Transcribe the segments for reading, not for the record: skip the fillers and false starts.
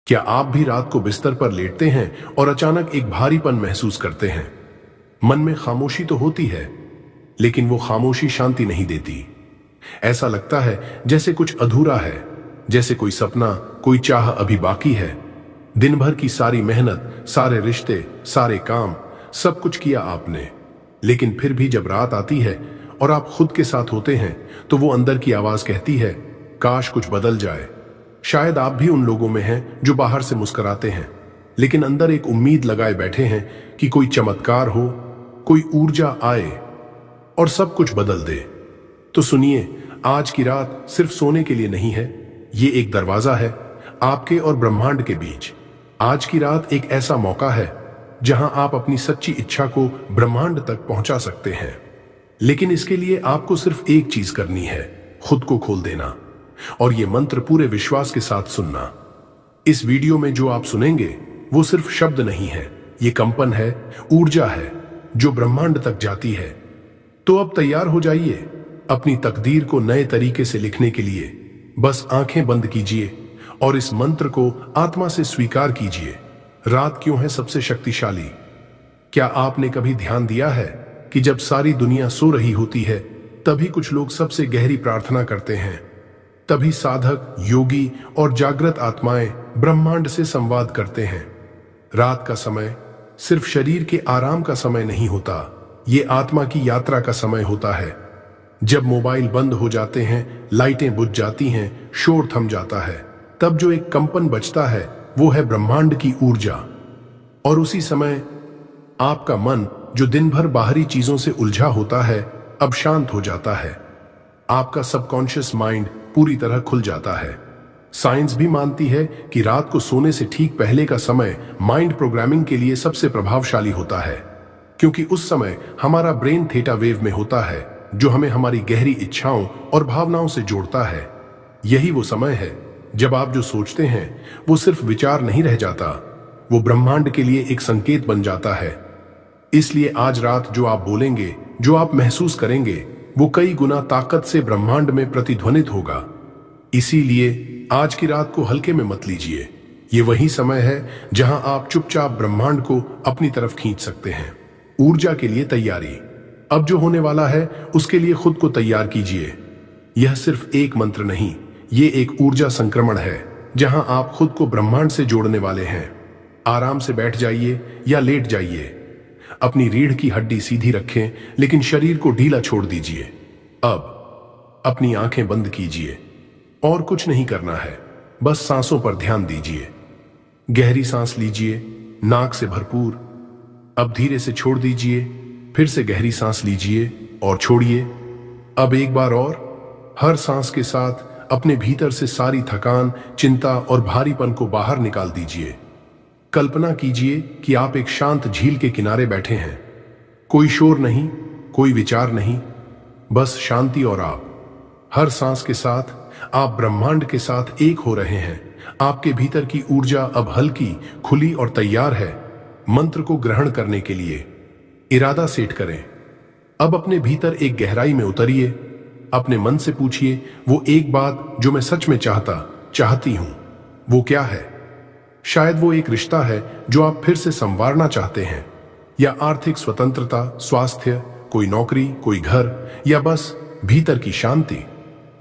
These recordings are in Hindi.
क्या आप भी रात को बिस्तर पर लेटते हैं और अचानक एक भारीपन महसूस करते हैं? मन में खामोशी तो होती है, लेकिन वो खामोशी शांति नहीं देती। ऐसा लगता है जैसे कुछ अधूरा है, जैसे कोई सपना, कोई चाह अभी बाकी है। दिन भर की सारी मेहनत, सारे रिश्ते, सारे काम, सब कुछ किया आपने, लेकिन फिर भी जब रात आती है और आप खुद के साथ होते हैं, तो वो अंदर की आवाज कहती है, काश कुछ बदल जाए। शायद आप भी उन लोगों में हैं जो बाहर से मुस्कुराते हैं, लेकिन अंदर एक उम्मीद लगाए बैठे हैं कि कोई चमत्कार हो, कोई ऊर्जा आए और सब कुछ बदल दे। तो सुनिए, आज की रात सिर्फ सोने के लिए नहीं है, ये एक दरवाजा है आपके और ब्रह्मांड के बीच। आज की रात एक ऐसा मौका है जहां आप अपनी सच्ची इच्छा को ब्रह्मांड तक पहुंचा सकते हैं। लेकिन इसके लिए आपको सिर्फ एक चीज करनी है, खुद को खोल देना और ये मंत्र पूरे विश्वास के साथ सुनना। इस वीडियो में जो आप सुनेंगे वो सिर्फ शब्द नहीं है, ये कंपन है, ऊर्जा है जो ब्रह्मांड तक जाती है। तो अब तैयार हो जाइए अपनी तकदीर को नए तरीके से लिखने के लिए। बस आंखें बंद कीजिए और इस मंत्र को आत्मा से स्वीकार कीजिए। रात क्यों है सबसे शक्तिशाली? क्या आपने कभी ध्यान दिया है कि जब सारी दुनिया सो रही होती है, तभी कुछ लोग सबसे गहरी प्रार्थना करते हैं। तभी साधक, योगी और जागृत आत्माएं ब्रह्मांड से संवाद करते हैं। रात का समय सिर्फ शरीर के आराम का समय नहीं होता, ये आत्मा की यात्रा का समय होता है। जब मोबाइल बंद हो जाते हैं, लाइटें बुझ जाती हैं, शोर थम जाता है, तब जो एक कंपन बचता है वो है ब्रह्मांड की ऊर्जा। और उसी समय आपका मन, जो दिन भर बाहरी चीजों से उलझा होता है, अब शांत हो जाता है। आपका सबकॉन्शियस माइंड पूरी तरह खुल जाता है। साइंस भी मानती है कि रात को सोने से ठीक पहले का समय माइंड प्रोग्रामिंग के लिए सबसे प्रभावशाली होता है, क्योंकि उस समय हमारा ब्रेन थीटा वेव में होता है, जो हमें हमारी गहरी इच्छाओं और भावनाओं से जोड़ता है। यही वो समय है जब आप जो सोचते हैं वो सिर्फ विचार नहीं रह जाता, वो ब्रह्मांड के लिए एक संकेत बन जाता है। इसलिए आज रात जो आप बोलेंगे, जो आप महसूस करेंगे, वो कई गुना ताकत से ब्रह्मांड में प्रतिध्वनित होगा। इसीलिए आज की रात को हल्के में मत लीजिए। ये वही समय है जहां आप चुपचाप ब्रह्मांड को अपनी तरफ खींच सकते हैं। ऊर्जा के लिए तैयारी। अब जो होने वाला है उसके लिए खुद को तैयार कीजिए। यह सिर्फ एक मंत्र नहीं, ये एक ऊर्जा संक्रमण है जहां आप खुद को ब्रह्मांड से जोड़ने वाले हैं। आराम से बैठ जाइए या लेट जाइए। अपनी रीढ़ की हड्डी सीधी रखें, लेकिन शरीर को ढीला छोड़ दीजिए। अब अपनी आंखें बंद कीजिए और कुछ नहीं करना है, बस सांसों पर ध्यान दीजिए। गहरी सांस लीजिए, नाक से भरपूर। अब धीरे से छोड़ दीजिए, फिर से गहरी सांस लीजिए और छोड़िए। अब एक बार और। हर सांस के साथ अपने भीतर से सारी थकान, चिंता और भारीपन को बाहर निकाल दीजिए। कल्पना कीजिए कि आप एक शांत झील के किनारे बैठे हैं। कोई शोर नहीं, कोई विचार नहीं, बस शांति और आप। हर सांस के साथ आप ब्रह्मांड के साथ एक हो रहे हैं। आपके भीतर की ऊर्जा अब हल्की, खुली और तैयार है मंत्र को ग्रहण करने के लिए। इरादा सेट करें। अब अपने भीतर एक गहराई में उतरिए। अपने मन से पूछिए, वो एक बात जो मैं सच में चाहती हूं, वो क्या है? शायद वो एक रिश्ता है जो आप फिर से संवारना चाहते हैं, या आर्थिक स्वतंत्रता, स्वास्थ्य, कोई नौकरी, कोई घर, या बस भीतर की शांति।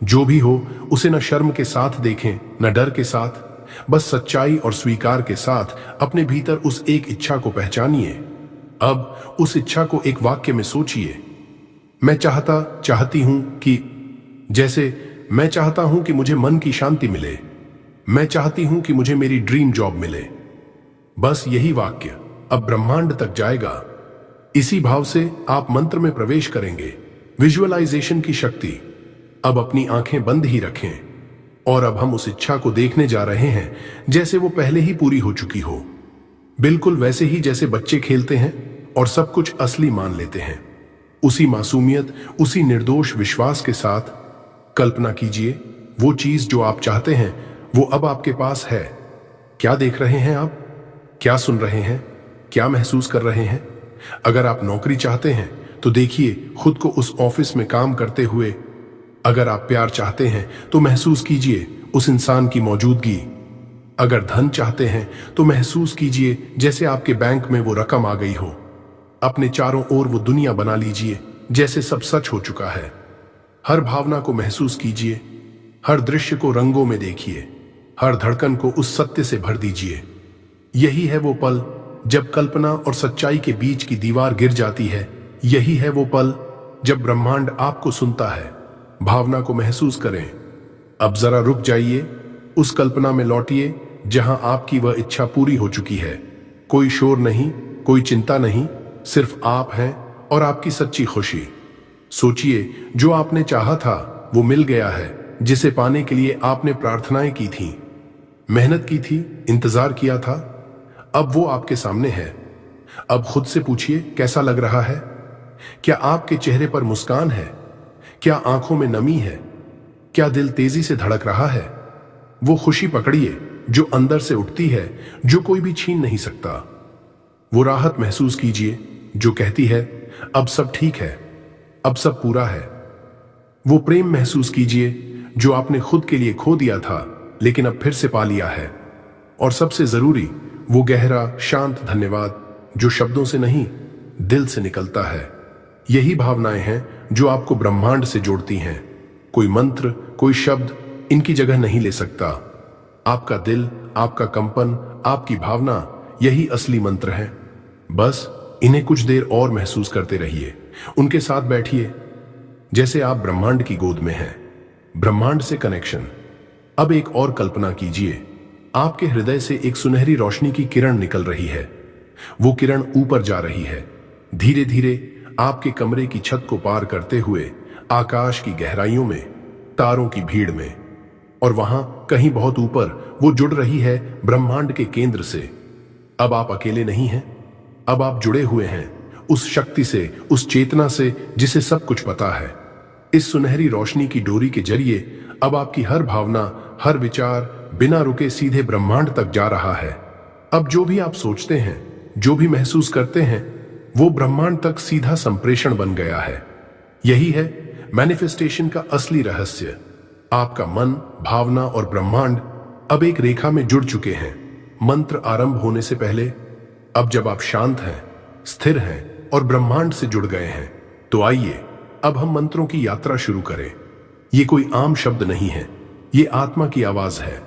जो भी हो, उसे न शर्म के साथ देखें, न डर के साथ, बस सच्चाई और स्वीकार के साथ अपने भीतर उस एक इच्छा को पहचानिए। अब उस इच्छा को एक वाक्य में सोचिए। मैं चाहती हूं कि, जैसे मैं चाहता हूं कि मुझे मन की शांति मिले। मैं चाहती हूं कि मुझे मेरी ड्रीम जॉब मिले। बस यही वाक्य अब ब्रह्मांड तक जाएगा। इसी भाव से आप मंत्र में प्रवेश करेंगे। विजुअलाइजेशन की शक्ति। अब अपनी आंखें बंद ही रखें और अब हम उस इच्छा को देखने जा रहे हैं जैसे वो पहले ही पूरी हो चुकी हो। बिल्कुल वैसे ही जैसे बच्चे खेलते हैं और सब कुछ असली मान लेते हैं। उसी मासूमियत, उसी निर्दोष विश्वास के साथ कल्पना कीजिए, वो चीज जो आप चाहते हैं वो अब आपके पास है। क्या देख रहे हैं आप? क्या सुन रहे हैं? क्या महसूस कर रहे हैं? अगर आप नौकरी चाहते हैं तो देखिए खुद को उस ऑफिस में काम करते हुए। अगर आप प्यार चाहते हैं तो महसूस कीजिए उस इंसान की मौजूदगी। अगर धन चाहते हैं तो महसूस कीजिए जैसे आपके बैंक में वो रकम आ गई हो। अपने चारों ओर वो दुनिया बना लीजिए जैसे सब सच हो चुका है। हर भावना को महसूस कीजिए, हर दृश्य को रंगों में देखिए, हर धड़कन को उस सत्य से भर दीजिए। यही है वो पल जब कल्पना और सच्चाई के बीच की दीवार गिर जाती है। यही है वो पल जब ब्रह्मांड आपको सुनता है। भावना को महसूस करें। अब जरा रुक जाइए, उस कल्पना में लौटिए जहां आपकी वह इच्छा पूरी हो चुकी है। कोई शोर नहीं, कोई चिंता नहीं, सिर्फ आप हैं और आपकी सच्ची खुशी। सोचिए जो आपने चाहा था वो मिल गया है, जिसे पाने के लिए आपने प्रार्थनाएं की थी, मेहनत की थी, इंतजार किया था। अब वो आपके सामने है। अब खुद से पूछिए कैसा लग रहा है? क्या आपके चेहरे पर मुस्कान है? क्या आंखों में नमी है? क्या दिल तेजी से धड़क रहा है? वो खुशी पकड़िए जो अंदर से उठती है, जो कोई भी छीन नहीं सकता। वो राहत महसूस कीजिए जो कहती है अब सब ठीक है, अब सब पूरा है। वो प्रेम महसूस कीजिए जो आपने खुद के लिए खो दिया था लेकिन अब फिर से पा लिया है। और सबसे जरूरी वो गहरा शांत धन्यवाद जो शब्दों से नहीं दिल से निकलता है। यही भावनाएं हैं जो आपको ब्रह्मांड से जोड़ती हैं। कोई मंत्र, कोई शब्द इनकी जगह नहीं ले सकता। आपका दिल, आपका कंपन, आपकी भावना, यही असली मंत्र है। बस इन्हें कुछ देर और महसूस करते रहिए, उनके साथ बैठिए जैसे आप ब्रह्मांड की गोद में हैं। ब्रह्मांड से कनेक्शन। अब एक और कल्पना कीजिए, आपके हृदय से एक सुनहरी रोशनी की किरण निकल रही है। वो किरण ऊपर जा रही है, धीरे धीरे आपके कमरे की छत को पार करते हुए आकाश की गहराइयों में, तारों की भीड़ में। और वहां कहीं बहुत ऊपर वो जुड़ रही है ब्रह्मांड के केंद्र से। अब आप अकेले नहीं हैं, अब आप जुड़े हुए हैं उस शक्ति से, उस चेतना से जिसे सब कुछ पता है। इस सुनहरी रोशनी की डोरी के जरिए अब आपकी हर भावना, हर विचार बिना रुके सीधे ब्रह्मांड तक जा रहा है। अब जो भी आप सोचते हैं, जो भी महसूस करते हैं, वो ब्रह्मांड तक सीधा संप्रेषण बन गया है। यही है मैनिफेस्टेशन का असली रहस्य। आपका मन, भावना और ब्रह्मांड अब एक रेखा में जुड़ चुके हैं। मंत्र आरंभ होने से पहले, अब जब आप शांत हैं, स्थिर हैं और ब्रह्मांड से जुड़ गए हैं, तो आइए अब हम मंत्रों की यात्रा शुरू करें। ये कोई आम शब्द नहीं है, ये आत्मा की आवाज है।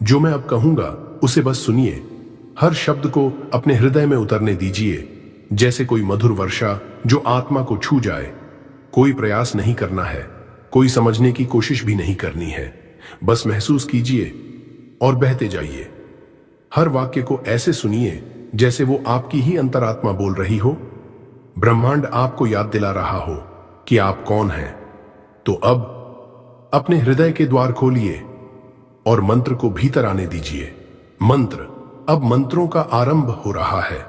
जो मैं अब कहूंगा उसे बस सुनिए। हर शब्द को अपने हृदय में उतरने दीजिए जैसे कोई मधुर वर्षा जो आत्मा को छू जाए। कोई प्रयास नहीं करना है, कोई समझने की कोशिश भी नहीं करनी है। बस महसूस कीजिए और बहते जाइए। हर वाक्य को ऐसे सुनिए जैसे वो आपकी ही अंतरात्मा बोल रही हो। ब्रह्मांड आपको याद दिला रहा हो कि आप कौन हैं। तो अब अपने हृदय के द्वार खोलिए और मंत्र को भीतर आने दीजिए। मंत्र। अब मंत्रों का आरंभ हो रहा है।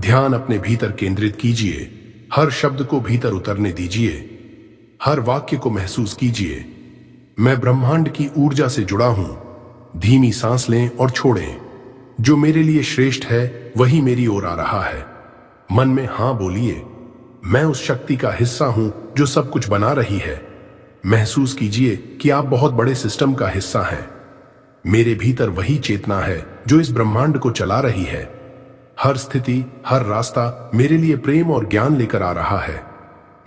ध्यान अपने भीतर केंद्रित कीजिए। हर शब्द को भीतर उतरने दीजिए। हर वाक्य को महसूस कीजिए। मैं ब्रह्मांड की ऊर्जा से जुड़ा हूं। धीमी सांस लें और छोड़ें। जो मेरे लिए श्रेष्ठ है वही मेरी ओर आ रहा है। मन में हां बोलिए। मैं उस शक्ति का हिस्सा हूं जो सब कुछ बना रही है। महसूस कीजिए कि आप बहुत बड़े सिस्टम का हिस्सा हैं। मेरे भीतर वही चेतना है जो इस ब्रह्मांड को चला रही है। हर स्थिति, हर रास्ता मेरे लिए प्रेम और ज्ञान लेकर आ रहा है।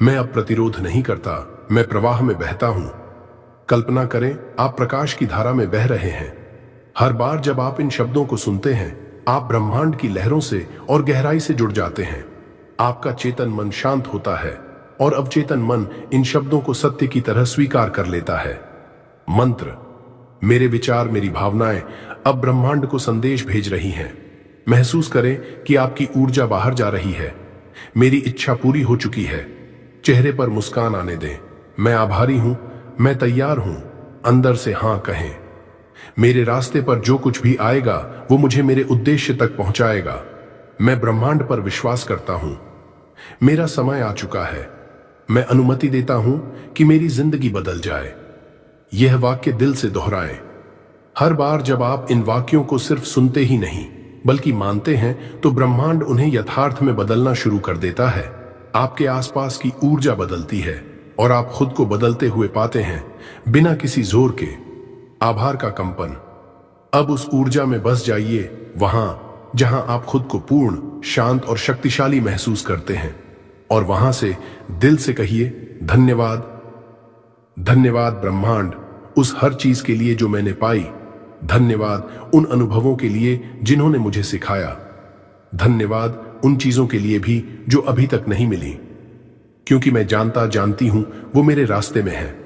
मैं अब प्रतिरोध नहीं करता, मैं प्रवाह में बहता हूं। कल्पना करें आप प्रकाश की धारा में बह रहे हैं। हर बार जब आप इन शब्दों को सुनते हैं, आप ब्रह्मांड की लहरों से और गहराई से जुड़ जाते हैं। आपका चेतन मन शांत होता है और अवचेतन मन इन शब्दों को सत्य की तरह स्वीकार कर लेता है। मंत्र। मेरे विचार, मेरी भावनाएं अब ब्रह्मांड को संदेश भेज रही हैं। महसूस करें कि आपकी ऊर्जा बाहर जा रही है। मेरी इच्छा पूरी हो चुकी है। चेहरे पर मुस्कान आने दें। मैं आभारी हूं, मैं तैयार हूं। अंदर से हां कहें। मेरे रास्ते पर जो कुछ भी आएगा वो मुझे मेरे उद्देश्य तक पहुंचाएगा। मैं ब्रह्मांड पर विश्वास करता हूं। मेरा समय आ चुका है। मैं अनुमति देता हूं कि मेरी जिंदगी बदल जाए। यह वाक्य दिल से दोहराएं। हर बार जब आप इन वाक्यों को सिर्फ सुनते ही नहीं बल्कि मानते हैं, तो ब्रह्मांड उन्हें यथार्थ में बदलना शुरू कर देता है। आपके आसपास की ऊर्जा बदलती है और आप खुद को बदलते हुए पाते हैं बिना किसी जोर के। आभार का कंपन। अब उस ऊर्जा में बस जाइए, वहां जहां आप खुद को पूर्ण, शांत और शक्तिशाली महसूस करते हैं। और वहां से दिल से कहिए, धन्यवाद, धन्यवाद ब्रह्मांड उस हर चीज के लिए जो मैंने पाई। धन्यवाद उन अनुभवों के लिए जिन्होंने मुझे सिखाया। धन्यवाद उन चीजों के लिए भी जो अभी तक नहीं मिली, क्योंकि मैं जानती हूं वो मेरे रास्ते में है।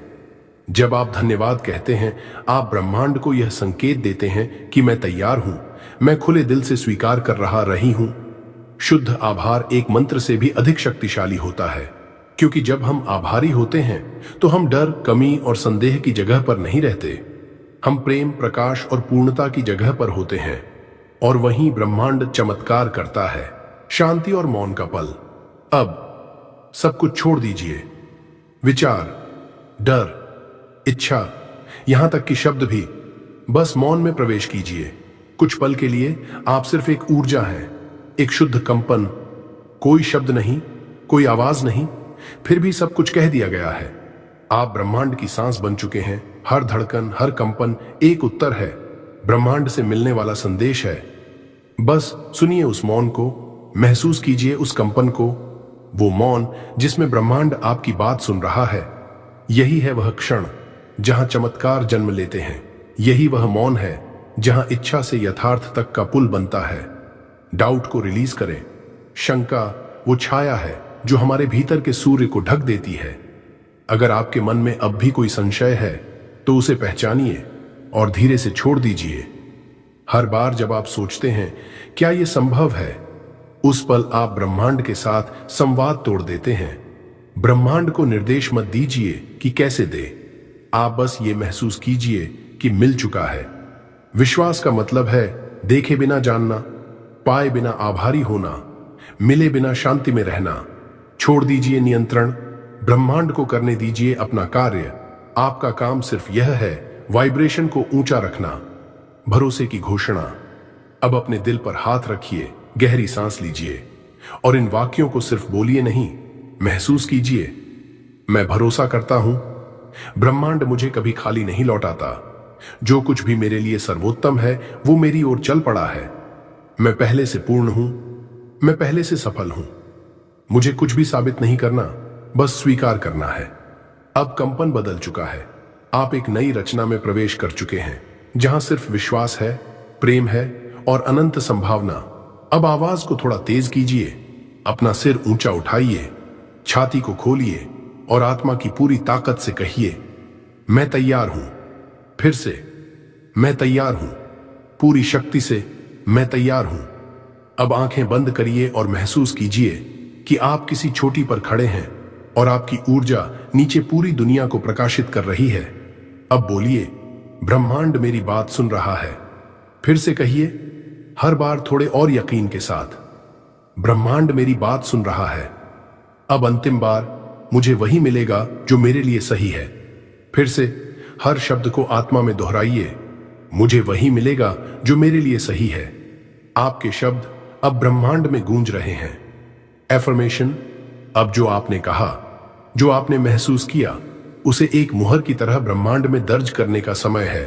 जब आप धन्यवाद कहते हैं, आप ब्रह्मांड को यह संकेत देते हैं कि मैं तैयार हूं, मैं खुले दिल से स्वीकार कर रही हूं। शुद्ध आभार एक मंत्र से भी अधिक शक्तिशाली होता है, क्योंकि जब हम आभारी होते हैं तो हम डर, कमी और संदेह की जगह पर नहीं रहते। हम प्रेम, प्रकाश और पूर्णता की जगह पर होते हैं, और वहीं ब्रह्मांड चमत्कार करता है। शांति और मौन का पल। अब सब कुछ छोड़ दीजिए, विचार, डर, इच्छा, यहां तक कि शब्द भी। बस मौन में प्रवेश कीजिए। कुछ पल के लिए आप सिर्फ एक ऊर्जा हैं, एक शुद्ध कंपन। कोई शब्द नहीं, कोई आवाज नहीं, फिर भी सब कुछ कह दिया गया है। आप ब्रह्मांड की सांस बन चुके हैं। हर धड़कन, हर कंपन एक उत्तर है, ब्रह्मांड से मिलने वाला संदेश है। बस सुनिए उस मौन को, महसूस कीजिए उस कंपन को, वो मौन जिसमें ब्रह्मांड आपकी बात सुन रहा है। यही है वह क्षण जहां चमत्कार जन्म लेते हैं। यही वह मौन है जहां इच्छा से यथार्थ तक का पुल बनता है। डाउट को रिलीज करें। शंका वो छाया है जो हमारे भीतर के सूर्य को ढक देती है। अगर आपके मन में अब भी कोई संशय है तो उसे पहचानिए और धीरे से छोड़ दीजिए। हर बार जब आप सोचते हैं क्या यह संभव है, उस पल आप ब्रह्मांड के साथ संवाद तोड़ देते हैं। ब्रह्मांड को निर्देश मत दीजिए कि कैसे दे, आप बस ये महसूस कीजिए कि मिल चुका है। विश्वास का मतलब है देखे बिना जानना, पाए बिना आभारी होना, मिले बिना शांति में रहना। छोड़ दीजिए नियंत्रण, ब्रह्मांड को करने दीजिए अपना कार्य। आपका काम सिर्फ यह है, वाइब्रेशन को ऊंचा रखना। भरोसे की घोषणा। अब अपने दिल पर हाथ रखिए, गहरी सांस लीजिए और इन वाक्यों को सिर्फ बोलिए नहीं, महसूस कीजिए। मैं भरोसा करता हूं, ब्रह्मांड मुझे कभी खाली नहीं लौटाता। जो कुछ भी मेरे लिए सर्वोत्तम है वो मेरी ओर चल पड़ा है। मैं पहले से पूर्ण हूं, मैं पहले से सफल हूं। मुझे कुछ भी साबित नहीं करना, बस स्वीकार करना है। अब कंपन बदल चुका है। आप एक नई रचना में प्रवेश कर चुके हैं, जहां सिर्फ विश्वास है, प्रेम है और अनंत संभावना। अब आवाज को थोड़ा तेज कीजिए, अपना सिर ऊंचा उठाइए, छाती को खोलिए और आत्मा की पूरी ताकत से कहिए, मैं तैयार हूं। फिर से, मैं तैयार हूं। पूरी शक्ति से, मैं तैयार हूं। अब आंखें बंद करिए और महसूस कीजिए कि आप किसी चोटी पर खड़े हैं और आपकी ऊर्जा नीचे पूरी दुनिया को प्रकाशित कर रही है। अब बोलिए, ब्रह्मांड मेरी बात सुन रहा है। फिर से कहिए, हर बार थोड़े और यकीन के साथ, ब्रह्मांड मेरी बात सुन रहा है। अब अंतिम बार मुझे वही मिलेगा जो मेरे लिए सही है। फिर से हर शब्द को आत्मा में दोहराइए, मुझे वही मिलेगा जो मेरे लिए सही है। आपके शब्द अब ब्रह्मांड में गूंज रहे हैं। एफर्मेशन। अब जो आपने कहा, जो आपने महसूस किया, उसे एक मुहर की तरह ब्रह्मांड में दर्ज करने का समय है।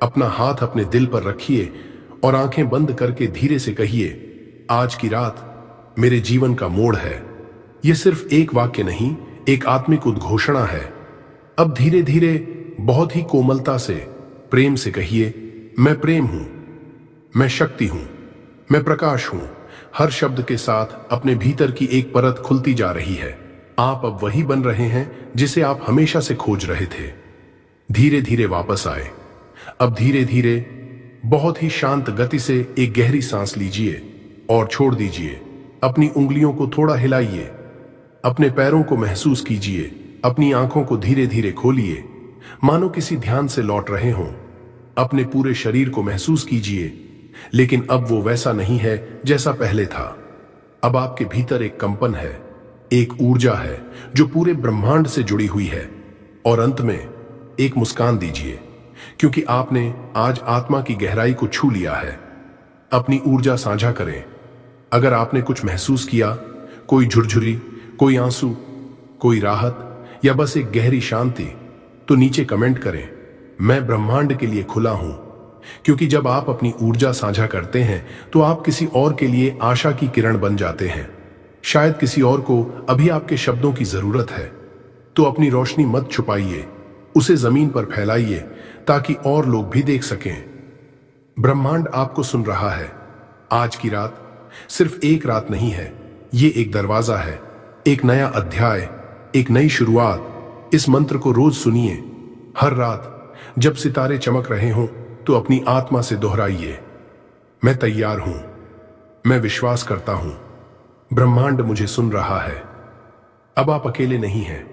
अपना हाथ अपने दिल पर रखिए और आंखें बंद करके धीरे से कहिए, आज की रात मेरे जीवन का मोड़ है। यह सिर्फ एक वाक्य नहीं, एक आत्मिक उद्घोषणा है। अब धीरे धीरे, बहुत ही कोमलता से, प्रेम से कहिए, मैं प्रेम हूं, मैं शक्ति हूं, मैं प्रकाश हूं। हर शब्द के साथ अपने भीतर की एक परत खुलती जा रही है। आप अब वही बन रहे हैं जिसे आप हमेशा से खोज रहे थे। धीरे धीरे वापस आए। अब धीरे धीरे, बहुत ही शांत गति से एक गहरी सांस लीजिए और छोड़ दीजिए। अपनी उंगलियों को थोड़ा हिलाइए, अपने पैरों को महसूस कीजिए, अपनी आंखों को धीरे धीरे खोलिए, मानो किसी ध्यान से लौट रहे हों। अपने पूरे शरीर को महसूस कीजिए, लेकिन अब वो वैसा नहीं है जैसा पहले था। अब आपके भीतर एक कंपन है, एक ऊर्जा है जो पूरे ब्रह्मांड से जुड़ी हुई है। और अंत में एक मुस्कान दीजिए, क्योंकि आपने आज आत्मा की गहराई को छू लिया है। अपनी ऊर्जा साझा करें। अगर आपने कुछ महसूस किया, कोई झुरझुरी, कोई आंसू, कोई राहत या बस एक गहरी शांति, तो नीचे कमेंट करें। मैं ब्रह्मांड के लिए खुला हूं। क्योंकि जब आप अपनी ऊर्जा साझा करते हैं तो आप किसी और के लिए आशा की किरण बन जाते हैं। शायद किसी और को अभी आपके शब्दों की जरूरत है, तो अपनी रोशनी मत छुपाइए, उसे जमीन पर फैलाइए ताकि और लोग भी देख सकें। ब्रह्मांड आपको सुन रहा है। आज की रात सिर्फ एक रात नहीं है, ये एक दरवाजा है, एक नया अध्याय, एक नई शुरुआत। इस मंत्र को रोज सुनिए। हर रात जब सितारे चमक रहे हों तो अपनी आत्मा से दोहराइए, मैं तैयार हूं, मैं विश्वास करता हूं, ब्रह्मांड मुझे सुन रहा है। अब आप अकेले नहीं हैं,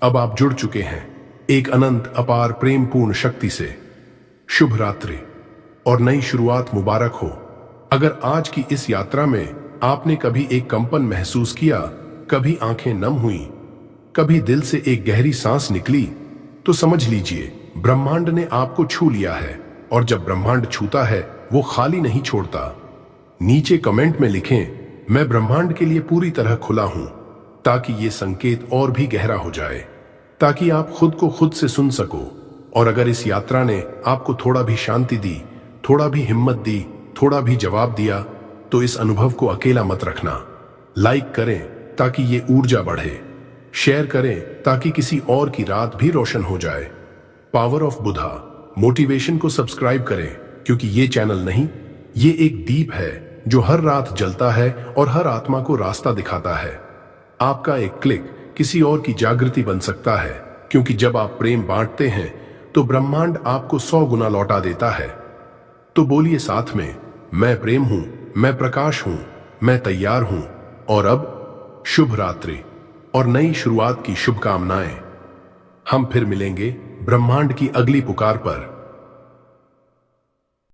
अब आप जुड़ चुके हैं एक अनंत अपार प्रेमपूर्ण शक्ति से। शुभ रात्रि और नई शुरुआत मुबारक हो। अगर आज की इस यात्रा में आपने कभी एक कंपन महसूस किया, कभी आंखें नम हुई, कभी दिल से एक गहरी सांस निकली, तो समझ लीजिए ब्रह्मांड ने आपको छू लिया है। और जब ब्रह्मांड छूता है वो खाली नहीं छोड़ता। नीचे कमेंट में लिखें, मैं ब्रह्मांड के लिए पूरी तरह खुला हूं, ताकि ये संकेत और भी गहरा हो जाए, ताकि आप खुद को खुद से सुन सको। और अगर इस यात्रा ने आपको थोड़ा भी शांति दी, थोड़ा भी हिम्मत दी, थोड़ा भी जवाब दिया, तो इस अनुभव को अकेला मत रखना। लाइक करें ताकि ये ऊर्जा बढ़े, शेयर करें ताकि किसी और की रात भी रोशन हो जाए। पावर ऑफ बुधा मोटिवेशन को सब्सक्राइब करें, क्योंकि ये चैनल नहीं, ये एक दीप है जो हर रात जलता है और हर आत्मा को रास्ता दिखाता है। आपका एक क्लिक किसी और की जागृति बन सकता है, क्योंकि जब आप प्रेम बांटते हैं तो ब्रह्मांड आपको 100 गुना लौटा देता है। तो बोलिए साथ में, मैं प्रेम हूं, मैं प्रकाश हूं, मैं तैयार हूं। और अब शुभ रात्रि और नई शुरुआत की शुभकामनाएं। हम फिर मिलेंगे ब्रह्मांड की अगली पुकार पर।